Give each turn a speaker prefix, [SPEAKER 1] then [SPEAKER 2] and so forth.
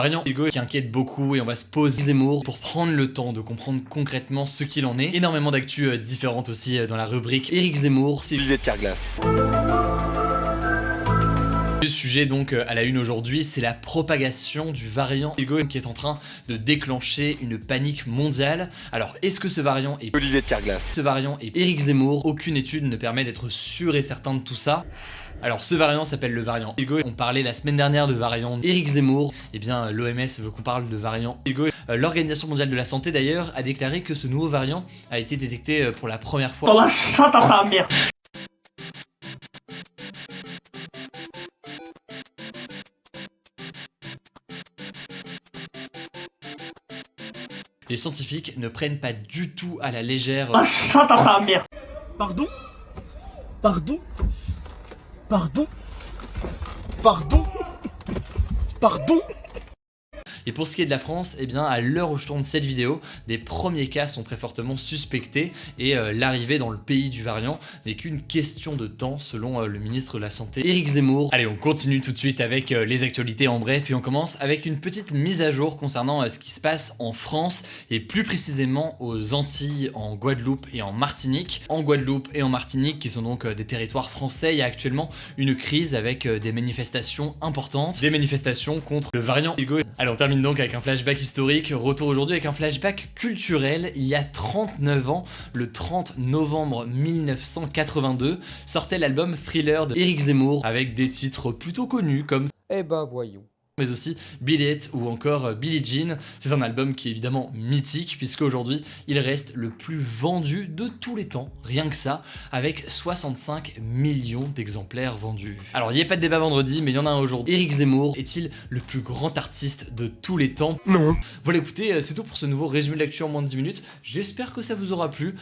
[SPEAKER 1] variant Hugo qui inquiète beaucoup et on va se poser Zemmour pour prendre le temps de comprendre concrètement ce qu'il en est. Énormément d'actu différentes aussi dans la rubrique Éric Zemmour. C'est
[SPEAKER 2] Olivier de Carglass.
[SPEAKER 1] Le sujet donc à la une aujourd'hui, c'est la propagation du variant Hugo qui est en train de déclencher une panique mondiale. Alors est-ce que ce variant est
[SPEAKER 2] Olivier de Carglass.
[SPEAKER 1] Ce variant est Éric Zemmour? Aucune étude ne permet d'être sûr et certain de tout ça. Alors ce variant s'appelle le variant Hugo. On parlait la semaine dernière de variant Éric Zemmour. Eh bien l'OMS veut qu'on parle de variant Hugo. L'Organisation mondiale de la santé d'ailleurs a déclaré que ce nouveau variant a été détecté pour la première fois.
[SPEAKER 3] Dans la chatte à ta mère.
[SPEAKER 1] Les scientifiques ne prennent pas du tout à la légère.
[SPEAKER 3] La chatte à ta mère.
[SPEAKER 4] Pardon? Pardon? Pardon? Pardon? Pardon?
[SPEAKER 1] Et pour ce qui est de la France, eh bien à l'heure où je tourne cette vidéo, des premiers cas sont très fortement suspectés et l'arrivée dans le pays du variant n'est qu'une question de temps selon le ministre de la Santé, Éric Zemmour. Allez, on continue tout de suite avec les actualités en bref et on commence avec une petite mise à jour concernant ce qui se passe en France et plus précisément aux Antilles, en Guadeloupe et en Martinique. En Guadeloupe et en Martinique, qui sont donc des territoires français, il y a actuellement une crise avec des manifestations importantes, des manifestations contre le variant Hugo. Allez, on termine donc avec un flashback historique, retour aujourd'hui avec un flashback culturel. Il y a 39 ans, le 30 novembre 1982, sortait l'album Thriller de Éric Zemmour avec des titres plutôt connus comme
[SPEAKER 5] Eh ben voyons.
[SPEAKER 1] mais aussi Beat It ou encore Billie Jean. C'est un album qui est évidemment mythique puisque aujourd'hui il reste le plus vendu de tous les temps, rien que ça, avec 65 millions d'exemplaires vendus. Alors il n'y a pas de débat vendredi, mais il y en a un aujourd'hui. Éric Zemmour est-il le plus grand artiste de tous les temps?
[SPEAKER 2] Non.
[SPEAKER 1] Voilà, écoutez, c'est tout pour ce nouveau résumé de l'actu en moins de 10 minutes. J'espère que ça vous aura plu.